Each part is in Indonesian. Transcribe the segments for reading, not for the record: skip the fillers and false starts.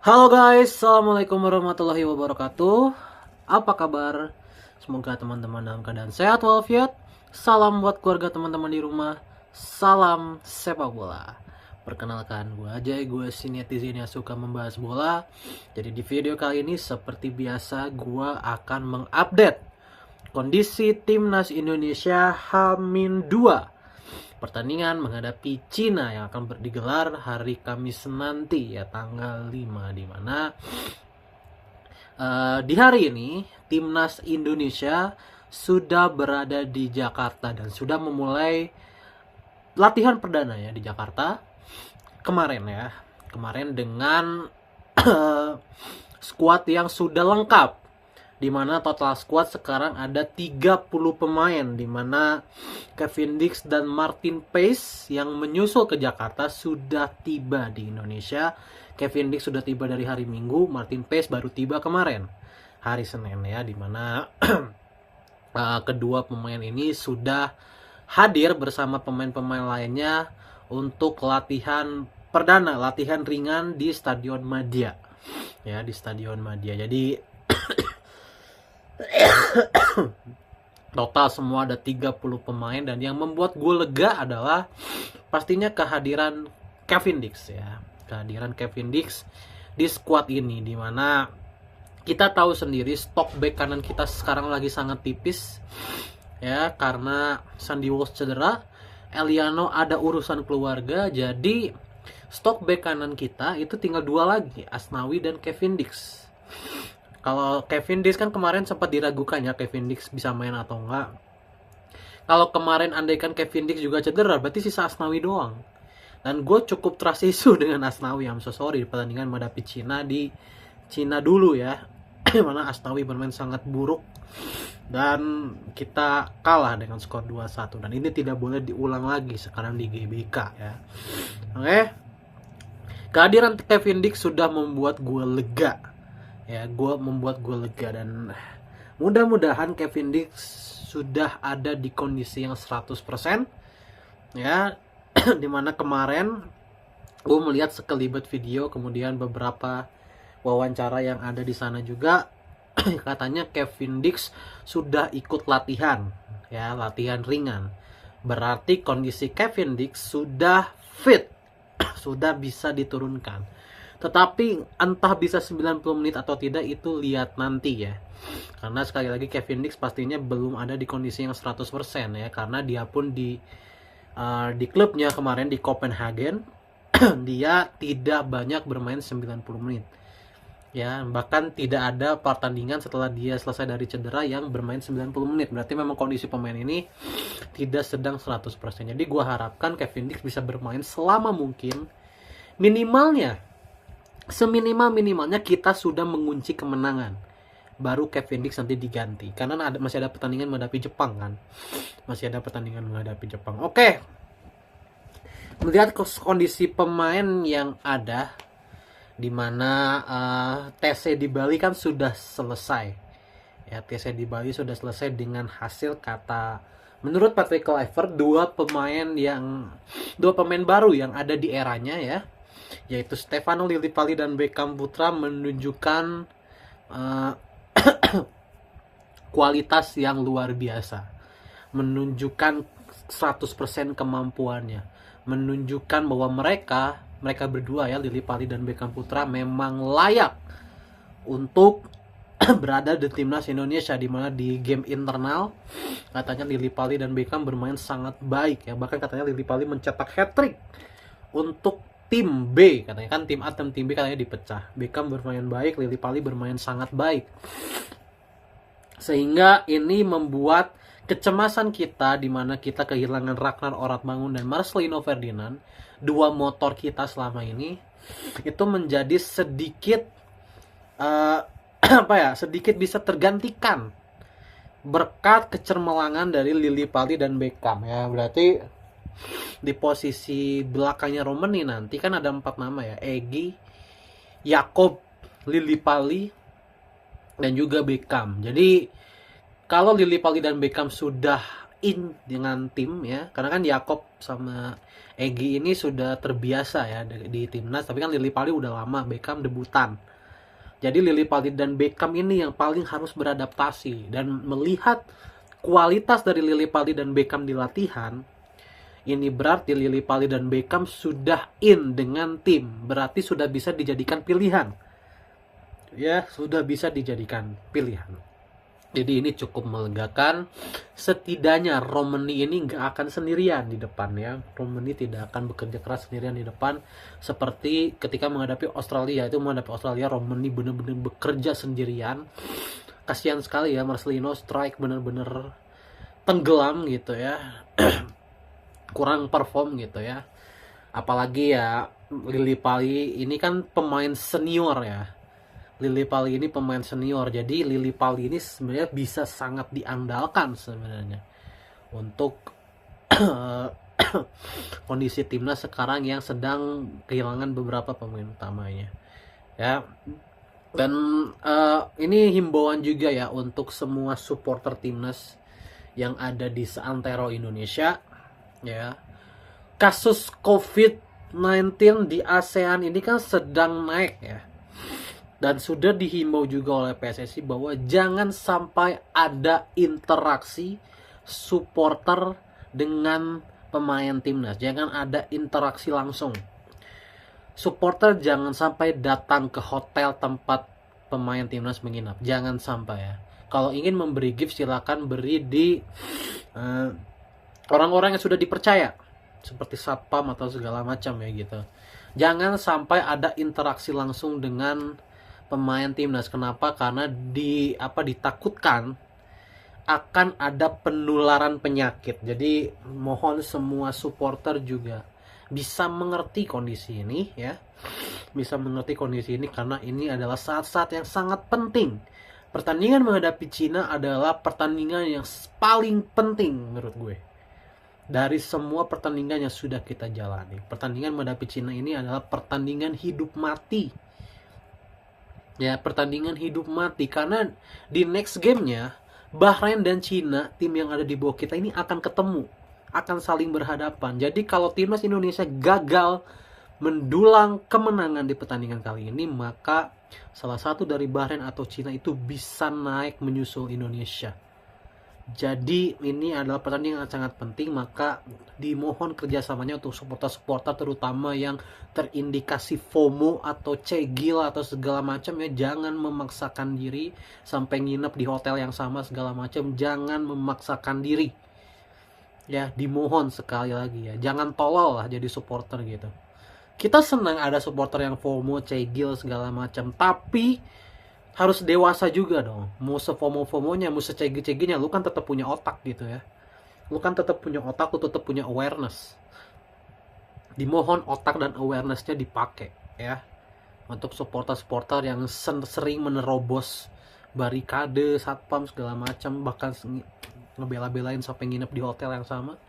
Halo guys, assalamualaikum warahmatullahi wabarakatuh. Apa kabar? Semoga teman-teman dalam keadaan sehat walafiat. Salam buat keluarga teman-teman di rumah. Salam sepak bola. Perkenalkan, gue Ajay, gue si netizen yang suka membahas bola. Jadi di video kali ini seperti biasa gue akan mengupdate kondisi timnas Indonesia H-2 pertandingan menghadapi Cina yang akan digelar hari Kamis nanti ya, tanggal 5, di mana di hari ini timnas Indonesia sudah berada di Jakarta dan sudah memulai latihan perdana ya di Jakarta kemarin dengan skuad yang sudah lengkap, di mana total squad sekarang ada 30 pemain, di mana Kevin Dix dan Martin Paes yang menyusul ke Jakarta sudah tiba di Indonesia. Kevin Dix sudah tiba dari hari Minggu, Martin Paes baru tiba kemarin hari Senin ya, di mana kedua pemain ini sudah hadir bersama pemain-pemain lainnya untuk latihan perdana, latihan ringan di Stadion Madia. Ya, di Stadion Madia. Jadi total semua ada 30 pemain, dan yang membuat gue lega adalah pastinya kehadiran Kevin Dix ya. Kehadiran Kevin Dix di squad ini, dimana kita tahu sendiri stok bek kanan kita sekarang lagi sangat tipis ya, karena Sandy Walsh cedera, Eliano ada urusan keluarga, jadi stok bek kanan kita itu tinggal dua lagi, Asnawi dan Kevin Dix. Kalau Kevin Dix kan kemarin sempat diragukan ya, Kevin Dix bisa main atau enggak. Kalau kemarin andaikan Kevin Dix juga cedera, berarti sisa Asnawi doang. Dan gue cukup trust issue dengan Asnawi, I'm so sorry, di pertandingan menghadapi Cina di Cina dulu ya. Mana Asnawi bermain sangat buruk dan kita kalah dengan skor 2-1, dan ini tidak boleh diulang lagi sekarang di GBK ya. Oke. Kehadiran Kevin Dix sudah membuat gue lega. Ya, membuat gue lega, dan mudah-mudahan Kevin Dix sudah ada di kondisi yang 100% ya. Dimana kemarin gue melihat sekelibet video, kemudian beberapa wawancara yang ada di sana juga katanya Kevin Dix sudah ikut latihan ya, latihan ringan. Berarti kondisi Kevin Dix sudah fit, sudah bisa diturunkan. Tetapi entah bisa 90 menit atau tidak itu lihat nanti ya. Karena sekali lagi Kevin Dix pastinya belum ada di kondisi yang 100% ya, karena dia pun di klubnya kemarin di Copenhagen dia tidak banyak bermain 90 menit. Ya, bahkan tidak ada pertandingan setelah dia selesai dari cedera yang bermain 90 menit. Berarti memang kondisi pemain ini tidak sedang 100%. Jadi gua harapkan Kevin Dix bisa bermain selama mungkin. Seminimal-minimalnya kita sudah mengunci kemenangan, baru Kevin Dix nanti diganti, karena masih ada pertandingan menghadapi Jepang kan, Oke, melihat kondisi pemain yang ada, dimana TC di Bali kan sudah selesai ya. TC di Bali sudah selesai dengan hasil kata menurut Patrick Kluivert, dua pemain baru yang ada di eranya ya, yaitu Stefano Lillipali dan Beckham Putra menunjukkan kualitas yang luar biasa, menunjukkan 100% kemampuannya, menunjukkan bahwa mereka berdua ya, Lillipali dan Beckham Putra, memang layak untuk berada di timnas Indonesia, di mana di game internal katanya Lillipali dan Beckham bermain sangat baik ya, bahkan katanya Lillipali mencetak hat-trick untuk tim B, katanya kan tim A dan tim B katanya dipecah. Beckham bermain baik, Lillipali bermain sangat baik. Sehingga ini membuat kecemasan kita, di mana kita kehilangan Ragnar Oratmangun dan Marcelino Ferdinand, dua motor kita selama ini, itu menjadi sedikit sedikit bisa tergantikan berkat kecermelangan dari Lillipali dan Beckham ya. Berarti di posisi belakangnya Romani nanti kan ada 4 nama ya, Egy, Jakob, Lillipali, dan juga Beckham. Jadi kalau Lillipali dan Beckham sudah in dengan tim ya, karena kan Yakob sama Egy ini sudah terbiasa ya di timnas, tapi kan Lily Pali udah lama, Beckham debutan. Jadi Lily Pali dan Beckham ini yang paling harus beradaptasi, dan melihat kualitas dari Lily Pali dan Beckham di latihan, ini berarti Lily Pali dan Beckham sudah in dengan tim, berarti sudah bisa dijadikan pilihan. Ya, sudah bisa dijadikan pilihan. Jadi ini cukup melegakan. Setidaknya Romani ini nggak akan sendirian di depan ya. Romani tidak akan bekerja keras sendirian di depan. Seperti ketika menghadapi Australia. Itu menghadapi Australia, Romani benar-benar bekerja sendirian. Kasihan sekali ya, Marcelino strike benar-benar tenggelam gitu ya. Kurang perform gitu ya. Apalagi ya Lily Pali ini kan pemain senior ya. Lily Pali ini pemain senior, jadi Lily Pali ini sebenarnya bisa sangat diandalkan sebenarnya untuk kondisi timnas sekarang yang sedang kehilangan beberapa pemain utamanya ya. Dan ini himbauan juga ya untuk semua supporter timnas yang ada di seantero Indonesia ya. Kasus COVID-19 di ASEAN ini kan sedang naik ya. Dan sudah dihimbau juga oleh PSSI bahwa jangan sampai ada interaksi supporter dengan pemain timnas. Jangan ada interaksi langsung. Supporter jangan sampai datang ke hotel tempat pemain timnas menginap. Jangan sampai ya. Kalau ingin memberi gift silakan beri di orang-orang yang sudah dipercaya. Seperti satpam atau segala macam ya gitu. Jangan sampai ada interaksi langsung dengan pemain timnas. Kenapa? Karena ditakutkan akan ada penularan penyakit. Jadi mohon semua supporter juga bisa mengerti kondisi ini ya. Bisa mengerti kondisi ini karena ini adalah saat-saat yang sangat penting. Pertandingan menghadapi Cina adalah pertandingan yang paling penting menurut gue. Dari semua pertandingan yang sudah kita jalani, pertandingan menghadapi Cina ini adalah pertandingan hidup mati. Ya, pertandingan hidup mati karena di next gamenya Bahrain dan Cina, tim yang ada di bawah kita ini akan ketemu, akan saling berhadapan. Jadi kalau timnas Indonesia gagal mendulang kemenangan di pertandingan kali ini, maka salah satu dari Bahrain atau Cina itu bisa naik menyusul Indonesia. Jadi ini adalah pertandingan yang sangat penting, maka dimohon kerjasamanya untuk supporter-supporter terutama yang terindikasi FOMO atau cegil atau segala macam ya. Jangan memaksakan diri sampai nginep di hotel yang sama segala macam. Jangan memaksakan diri ya, dimohon sekali lagi ya. Jangan tolol lah jadi supporter gitu. Kita senang ada supporter yang FOMO, cegil segala macam, tapi harus dewasa juga dong. Mau se-FOMO-FOMOnya, mau secegi-ceginya, lu kan tetap punya otak gitu ya. Lu kan tetap punya otak, lu tetap punya awareness. Dimohon otak dan awarenessnya dipakai ya. Untuk supporter-supporter yang sering menerobos barikade, satpam segala macam, bahkan ngebela-belain sampai nginep di hotel yang sama.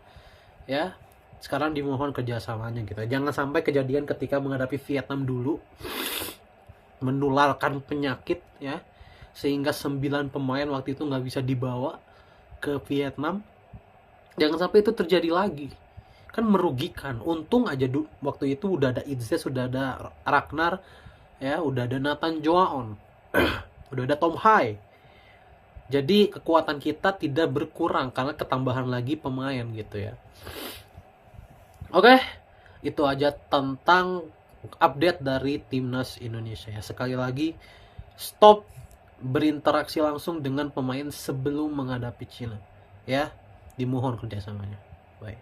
Ya, sekarang dimohon kerjasamanya gitu. Jangan sampai kejadian ketika menghadapi Vietnam dulu, menularkan penyakit ya, sehingga 9 pemain waktu itu nggak bisa dibawa ke Vietnam. Jangan sampai itu terjadi lagi, kan merugikan. Untung aja waktu itu udah ada Itze, sudah ada Ragnar ya, udah ada Nathan Joaon udah ada Tom Hai. Jadi kekuatan kita tidak berkurang karena ketambahan lagi pemain gitu ya. Oke, itu aja tentang update dari timnas Indonesia ya. Sekali lagi, stop berinteraksi langsung dengan pemain sebelum menghadapi Cina ya. Dimohon kerjasamanya. Baik.